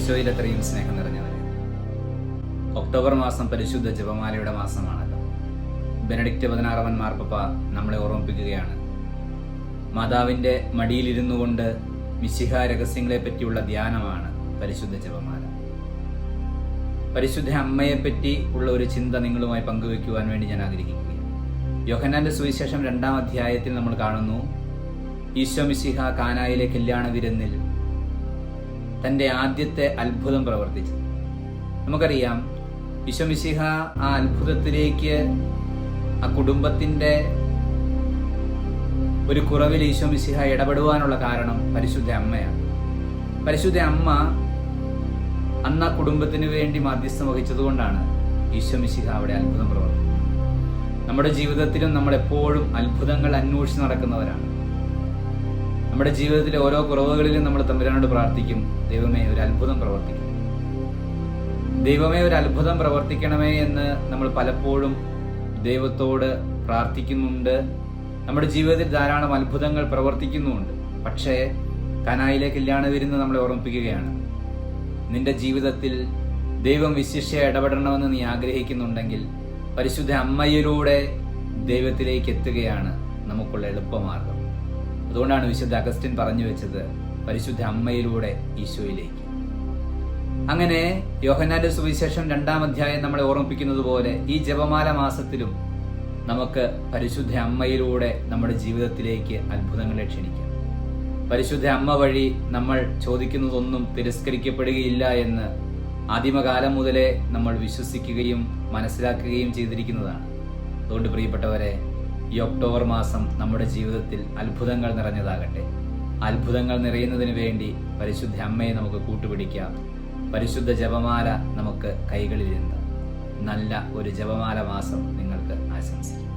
ഈശോയിൽ അത്രയും സ്നേഹം നിറഞ്ഞവരെ, ഒക്ടോബർ മാസം പരിശുദ്ധ ജപമാലയുടെ മാസമാണല്ലോ. ബെനഡിക്റ്റ് 16 മാർപ്പാപ്പ നമ്മളെ ഓർമ്മിപ്പിക്കുകയാണ്, മാതാവിൻ്റെ മടിയിലിരുന്നു കൊണ്ട് മിശിഹ രഹസ്യങ്ങളെ പറ്റിയുള്ള ധ്യാനമാണ് പരിശുദ്ധ ജപമാല. പരിശുദ്ധ അമ്മയെപ്പറ്റി ഉള്ള ഒരു ചിന്ത നിങ്ങളുമായി പങ്കുവെക്കുവാൻ വേണ്ടി ഞാൻ ആഗ്രഹിക്കുകയാണ്. യോഹന്നാന്റെ സുവിശേഷം 2-ാം അധ്യായത്തിൽ നമ്മൾ കാണുന്നു, ഈശോ മിശിഹ കാനായിലെ കല്യാണ വിരുന്നിൽ തൻ്റെ ആദ്യത്തെ അത്ഭുതം പ്രവർത്തിച്ചു. നമുക്കറിയാം, ഈശോ മിശിഹ ആ അത്ഭുതത്തിലേക്ക്, ആ കുടുംബത്തിൻ്റെ ഒരു കുറവിൽ ഈശോ മിശിഹ ഇടപെടുവാനുള്ള കാരണം പരിശുദ്ധ അമ്മയാണ്. പരിശുദ്ധ അമ്മ അന്ന് ആ കുടുംബത്തിന് വേണ്ടി മാധ്യസ്ഥം വഹിച്ചതുകൊണ്ടാണ് ഈശോ മിശിഹ അവിടെ അത്ഭുതം പ്രവർത്തിച്ചത്. നമ്മുടെ ജീവിതത്തിലും നമ്മൾ എപ്പോഴും അത്ഭുതങ്ങൾ അന്വേഷിച്ച് നടക്കുന്നവരാണ്. നമ്മുടെ ജീവിതത്തിലെ ഓരോ കുറവുകളിലും നമ്മൾ തമ്പുരാനോട് പ്രാർത്ഥിക്കും, ദൈവമേ ഒരു അത്ഭുതം പ്രവർത്തിക്കണം, ദൈവമേ ഒരു അത്ഭുതം പ്രവർത്തിക്കണമേ എന്ന് നമ്മൾ പലപ്പോഴും ദൈവത്തോട് പ്രാർത്ഥിക്കുന്നുണ്ട്. നമ്മുടെ ജീവിതത്തിൽ ധാരാളം അത്ഭുതങ്ങൾ പ്രവർത്തിക്കുന്നുമുണ്ട്. പക്ഷേ കാനായിലെ കല്യാണ വിരുന്ന് നമ്മളെ ഓർമ്മിപ്പിക്കുകയാണ്, നിന്റെ ജീവിതത്തിൽ ദൈവം വിശിഷ്യ ഇടപെടണമെന്ന് നീ ആഗ്രഹിക്കുന്നുണ്ടെങ്കിൽ പരിശുദ്ധ അമ്മയിലൂടെ ദൈവത്തിലേക്ക് എത്തുകയാണ് നമുക്കുള്ള എളുപ്പമാർഗം. അതുകൊണ്ടാണ് വിശുദ്ധ അഗസ്റ്റിൻ പറഞ്ഞു വെച്ചത്, പരിശുദ്ധ അമ്മയിലൂടെ ഈശോയിലേക്ക്. അങ്ങനെ യോഹന്നാന്റെ സുവിശേഷം 2-ാം അധ്യായം നമ്മളെ ഓർമ്മിപ്പിക്കുന്നത് പോലെ ഈ ജപമാല മാസത്തിലും നമുക്ക് പരിശുദ്ധ അമ്മയിലൂടെ നമ്മുടെ ജീവിതത്തിലേക്ക് അത്ഭുതങ്ങളെ ക്ഷണിക്കാം. പരിശുദ്ധ അമ്മ വഴി നമ്മൾ ചോദിക്കുന്നതൊന്നും തിരസ്കരിക്കപ്പെടുകയില്ല എന്ന് ആദിമകാലം മുതലേ നമ്മൾ വിശ്വസിക്കുകയും മനസ്സിലാക്കുകയും ചെയ്തിരിക്കുന്നതാണ്. അതുകൊണ്ട് പ്രിയപ്പെട്ടവരെ, ഈ ഒക്ടോബർ മാസം നമ്മുടെ ജീവിതത്തിൽ അത്ഭുതങ്ങൾ നിറഞ്ഞതാകട്ടെ. അത്ഭുതങ്ങൾ നിറയുന്നതിന് വേണ്ടി പരിശുദ്ധ അമ്മയെ നമുക്ക് കൂട്ടുപിടിക്കാം. പരിശുദ്ധ ജപമാല നമുക്ക് കൈകളിലിരുന്ന് നല്ല ഒരു ജപമാല മാസം നിങ്ങൾക്ക് ആശംസിക്കാം.